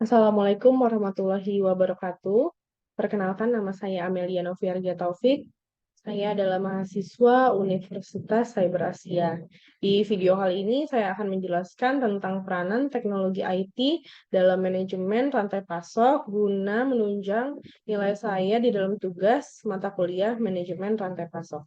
Assalamualaikum warahmatullahi wabarakatuh. Perkenalkan, nama saya Amelia Noviarja Taufik. Saya adalah mahasiswa Universitas Cyber Asia. Di video kali ini saya akan menjelaskan tentang peranan teknologi IT dalam manajemen rantai pasok guna menunjang nilai saya di dalam tugas mata kuliah manajemen rantai pasok.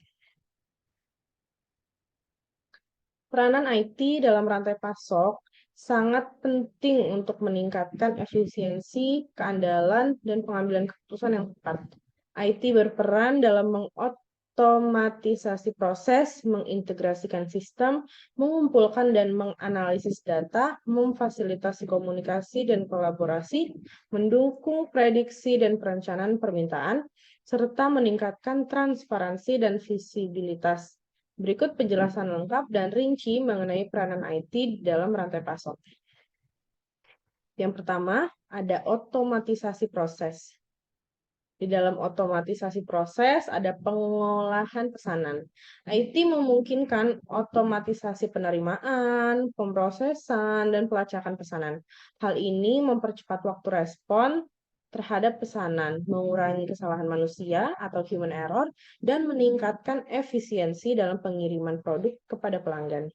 Peranan IT dalam rantai pasok sangat penting untuk meningkatkan efisiensi, keandalan, dan pengambilan keputusan yang tepat. IT berperan dalam mengotomatisasi proses, mengintegrasikan sistem, mengumpulkan dan menganalisis data, memfasilitasi komunikasi dan kolaborasi, mendukung prediksi dan perencanaan permintaan, serta meningkatkan transparansi dan visibilitas. Berikut penjelasan lengkap dan rinci mengenai peranan IT dalam rantai pasok. Yang pertama, ada otomatisasi proses. Di dalam otomatisasi proses ada pengolahan pesanan. IT memungkinkan otomatisasi penerimaan, pemrosesan, dan pelacakan pesanan. Hal ini mempercepat waktu respon terhadap pesanan, mengurangi kesalahan manusia atau human error, dan meningkatkan efisiensi dalam pengiriman produk kepada pelanggan.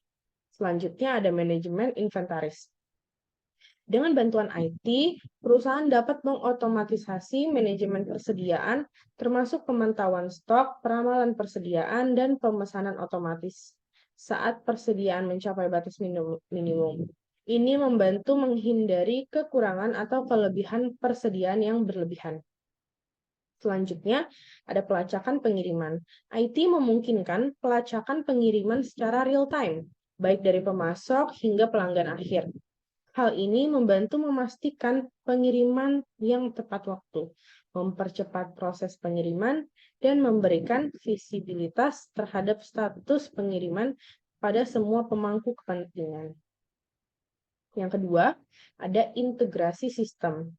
Selanjutnya ada manajemen inventaris. Dengan bantuan IT, perusahaan dapat mengotomatisasi manajemen persediaan, termasuk pemantauan stok, peramalan persediaan, dan pemesanan otomatis saat persediaan mencapai batas minimum. Ini membantu menghindari kekurangan atau kelebihan persediaan yang berlebihan. Selanjutnya, ada pelacakan pengiriman. IT memungkinkan pelacakan pengiriman secara real-time, baik dari pemasok hingga pelanggan akhir. Hal ini membantu memastikan pengiriman yang tepat waktu, mempercepat proses pengiriman, dan memberikan visibilitas terhadap status pengiriman pada semua pemangku kepentingan. Yang kedua, ada integrasi sistem.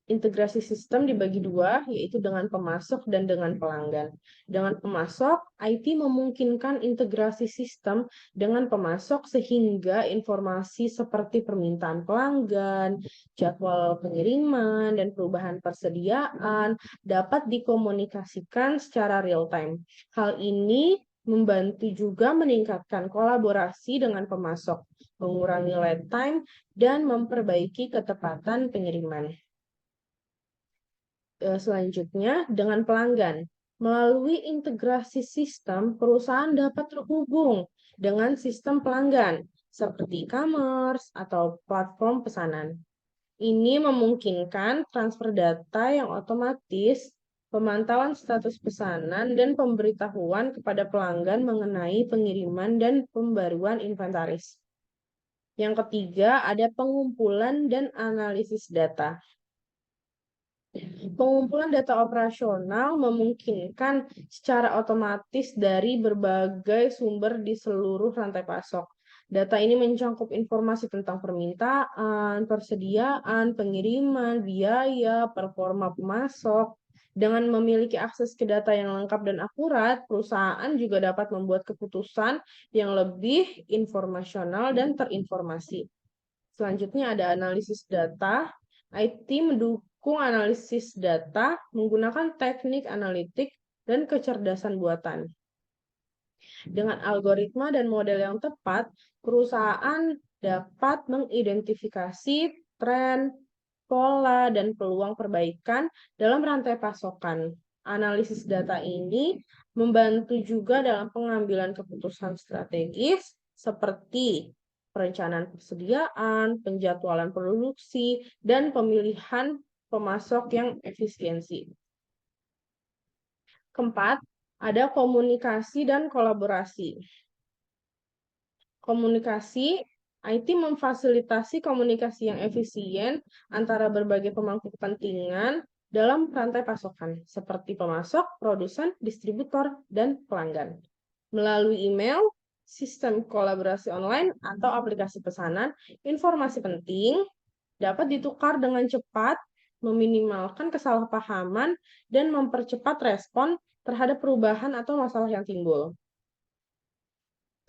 Integrasi sistem dibagi dua, yaitu dengan pemasok dan dengan pelanggan. Dengan pemasok, IT memungkinkan integrasi sistem dengan pemasok sehingga informasi seperti permintaan pelanggan, jadwal pengiriman, dan perubahan persediaan dapat dikomunikasikan secara real-time. Hal ini membantu juga meningkatkan kolaborasi dengan pemasok, mengurangi lead time, dan memperbaiki ketepatan pengiriman. Selanjutnya, dengan pelanggan. Melalui integrasi sistem, perusahaan dapat terhubung dengan sistem pelanggan, seperti e-commerce atau platform pesanan. Ini memungkinkan transfer data yang otomatis, pemantauan status pesanan, dan pemberitahuan kepada pelanggan mengenai pengiriman dan pembaruan inventaris. Yang ketiga, ada pengumpulan dan analisis data. Pengumpulan data operasional memungkinkan secara otomatis dari berbagai sumber di seluruh rantai pasok. Data ini mencakup informasi tentang permintaan, persediaan, pengiriman, biaya, performa pemasok. Dengan memiliki akses ke data yang lengkap dan akurat, perusahaan juga dapat membuat keputusan yang lebih informasional dan terinformasi. Selanjutnya ada analisis data. IT mendukung analisis data menggunakan teknik analitik dan kecerdasan buatan. Dengan algoritma dan model yang tepat, perusahaan dapat mengidentifikasi tren, pola, dan peluang perbaikan dalam rantai pasokan. Analisis data ini membantu juga dalam pengambilan keputusan strategis seperti perencanaan persediaan, penjadwalan produksi, dan pemilihan pemasok yang efisiensi. Keempat, ada komunikasi dan kolaborasi. Komunikasi, IT memfasilitasi komunikasi yang efisien antara berbagai pemangku kepentingan dalam rantai pasokan, seperti pemasok, produsen, distributor, dan pelanggan. Melalui email, sistem kolaborasi online, atau aplikasi pesanan, informasi penting dapat ditukar dengan cepat, meminimalkan kesalahpahaman, dan mempercepat respon terhadap perubahan atau masalah yang timbul.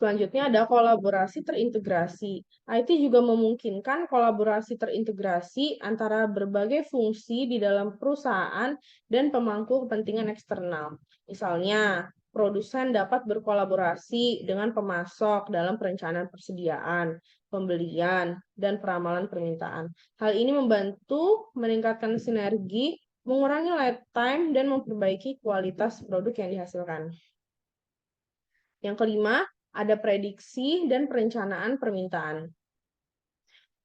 Selanjutnya ada kolaborasi terintegrasi. IT juga memungkinkan kolaborasi terintegrasi antara berbagai fungsi di dalam perusahaan dan pemangku kepentingan eksternal. Misalnya, produsen dapat berkolaborasi dengan pemasok dalam perencanaan persediaan, pembelian, dan peramalan permintaan. Hal ini membantu meningkatkan sinergi, mengurangi lead time, dan memperbaiki kualitas produk yang dihasilkan. Yang kelima, ada prediksi dan perencanaan permintaan.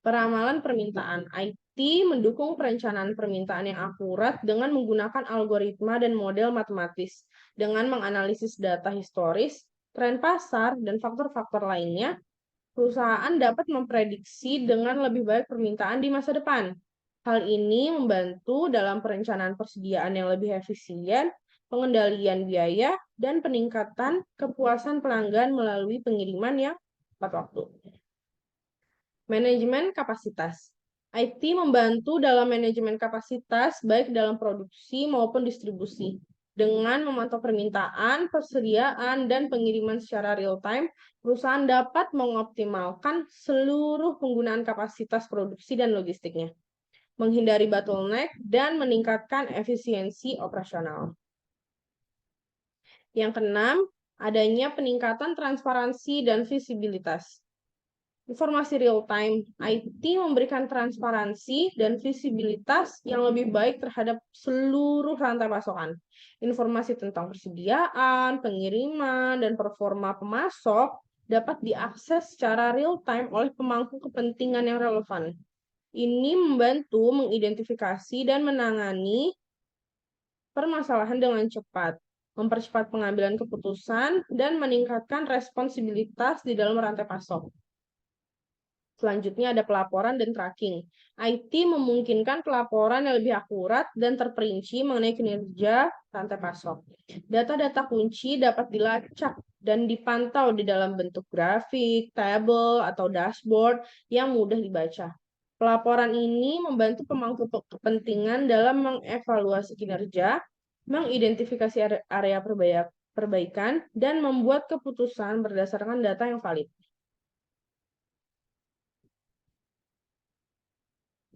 Peramalan permintaan. IT mendukung perencanaan permintaan yang akurat dengan menggunakan algoritma dan model matematis. Dengan menganalisis data historis, tren pasar, dan faktor-faktor lainnya, perusahaan dapat memprediksi dengan lebih baik permintaan di masa depan. Hal ini membantu dalam perencanaan persediaan yang lebih efisien, pengendalian biaya, dan peningkatan kepuasan pelanggan melalui pengiriman yang tepat waktu. Manajemen kapasitas. IT membantu dalam manajemen kapasitas baik dalam produksi maupun distribusi. Dengan memantau permintaan, persediaan, dan pengiriman secara real-time, perusahaan dapat mengoptimalkan seluruh penggunaan kapasitas produksi dan logistiknya, menghindari bottleneck, dan meningkatkan efisiensi operasional. Yang keenam, adanya peningkatan transparansi dan visibilitas. Informasi real-time, IT memberikan transparansi dan visibilitas yang lebih baik terhadap seluruh rantai pasokan. Informasi tentang persediaan, pengiriman, dan performa pemasok dapat diakses secara real-time oleh pemangku kepentingan yang relevan. Ini membantu mengidentifikasi dan menangani permasalahan dengan cepat, mempercepat pengambilan keputusan, dan meningkatkan responsibilitas di dalam rantai pasok. Selanjutnya ada pelaporan dan tracking. IT memungkinkan pelaporan yang lebih akurat dan terperinci mengenai kinerja rantai pasok. Data-data kunci dapat dilacak dan dipantau di dalam bentuk grafik, tabel, atau dashboard yang mudah dibaca. Pelaporan ini membantu pemangku kepentingan dalam mengevaluasi kinerja, mengidentifikasi area perbaikan, dan membuat keputusan berdasarkan data yang valid.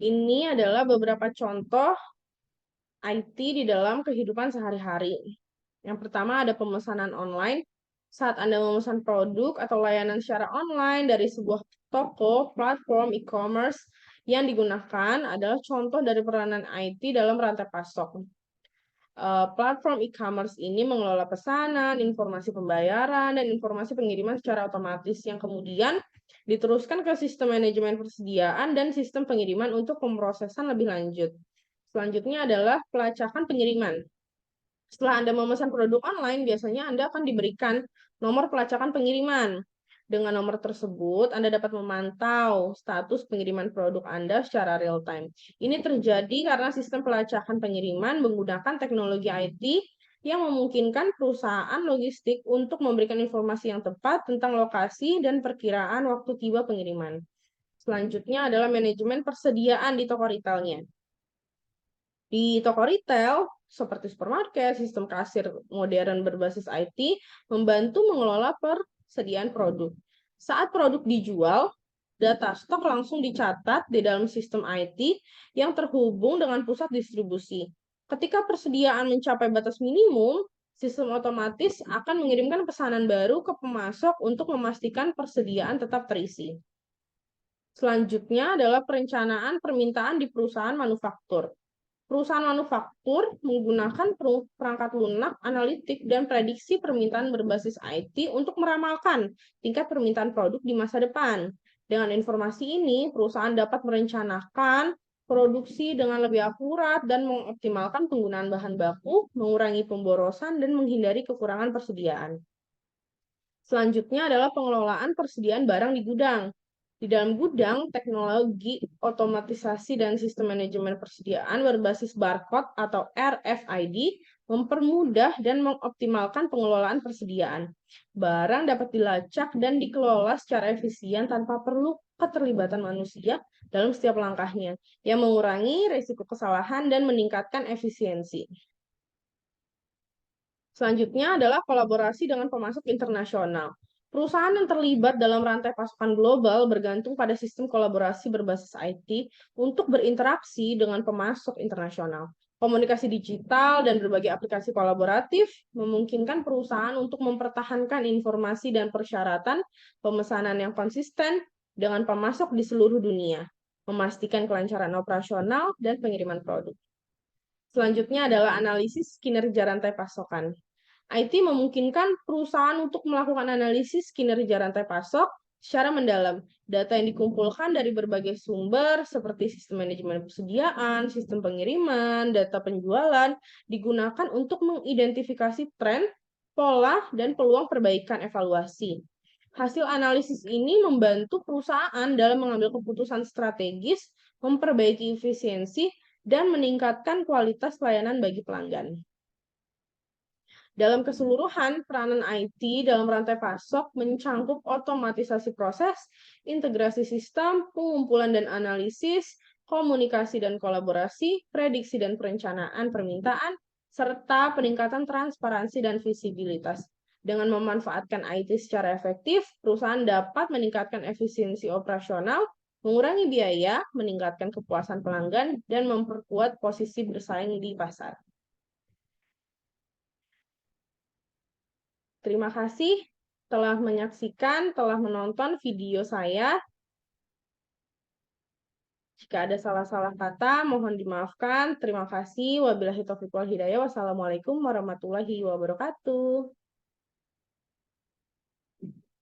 Ini adalah beberapa contoh IT di dalam kehidupan sehari-hari. Yang pertama ada pemesanan online. Saat Anda memesan produk atau layanan secara online dari sebuah toko, platform e-commerce yang digunakan adalah contoh dari peranan IT dalam rantai pasok. Platform e-commerce ini mengelola pesanan, informasi pembayaran, dan informasi pengiriman secara otomatis yang kemudian diteruskan ke sistem manajemen persediaan dan sistem pengiriman untuk pemrosesan lebih lanjut. Selanjutnya adalah pelacakan pengiriman. Setelah Anda memesan produk online, biasanya Anda akan diberikan nomor pelacakan pengiriman. Dengan nomor tersebut, Anda dapat memantau status pengiriman produk Anda secara real-time. Ini terjadi karena sistem pelacakan pengiriman menggunakan teknologi IT yang memungkinkan perusahaan logistik untuk memberikan informasi yang tepat tentang lokasi dan perkiraan waktu tiba pengiriman. Selanjutnya adalah manajemen persediaan di toko retailnya. Di toko retail, seperti supermarket, sistem kasir modern berbasis IT membantu mengelola persediaan produk. Saat produk dijual, data stok langsung dicatat di dalam sistem IT yang terhubung dengan pusat distribusi. Ketika persediaan mencapai batas minimum, sistem otomatis akan mengirimkan pesanan baru ke pemasok untuk memastikan persediaan tetap terisi. Selanjutnya adalah perencanaan permintaan di perusahaan manufaktur. Perusahaan manufaktur menggunakan perangkat lunak, analitik, dan prediksi permintaan berbasis IT untuk meramalkan tingkat permintaan produk di masa depan. Dengan informasi ini, perusahaan dapat merencanakan produksi dengan lebih akurat dan mengoptimalkan penggunaan bahan baku, mengurangi pemborosan, dan menghindari kekurangan persediaan. Selanjutnya adalah pengelolaan persediaan barang di gudang. Di dalam gudang, teknologi otomatisasi dan sistem manajemen persediaan berbasis barcode atau RFID mempermudah dan mengoptimalkan pengelolaan persediaan. Barang dapat dilacak dan dikelola secara efisien tanpa perlu keterlibatan manusia dalam setiap langkahnya, yang mengurangi risiko kesalahan dan meningkatkan efisiensi. Selanjutnya adalah kolaborasi dengan pemasok internasional. Perusahaan yang terlibat dalam rantai pasokan global bergantung pada sistem kolaborasi berbasis IT untuk berinteraksi dengan pemasok internasional. Komunikasi digital dan berbagai aplikasi kolaboratif memungkinkan perusahaan untuk mempertahankan informasi dan persyaratan pemesanan yang konsisten dengan pemasok di seluruh dunia, memastikan kelancaran operasional dan pengiriman produk. Selanjutnya adalah analisis kinerja rantai pasokan. IT memungkinkan perusahaan untuk melakukan analisis kinerja rantai pasok secara mendalam. Data yang dikumpulkan dari berbagai sumber seperti sistem manajemen persediaan, sistem pengiriman, data penjualan digunakan untuk mengidentifikasi tren, pola, dan peluang perbaikan evaluasi. Hasil analisis ini membantu perusahaan dalam mengambil keputusan strategis, memperbaiki efisiensi, dan meningkatkan kualitas pelayanan bagi pelanggan. Dalam keseluruhan, peranan IT dalam rantai pasok mencangkup otomatisasi proses, integrasi sistem, pengumpulan dan analisis, komunikasi dan kolaborasi, prediksi dan perencanaan permintaan, serta peningkatan transparansi dan visibilitas. Dengan memanfaatkan IT secara efektif, perusahaan dapat meningkatkan efisiensi operasional, mengurangi biaya, meningkatkan kepuasan pelanggan, dan memperkuat posisi bersaing di pasar. Terima kasih telah menyaksikan, telah menonton video saya. Jika ada salah-salah kata, mohon dimaafkan. Terima kasih. Wabillahi taufiq wal hidayah. Wassalamualaikum warahmatullahi wabarakatuh.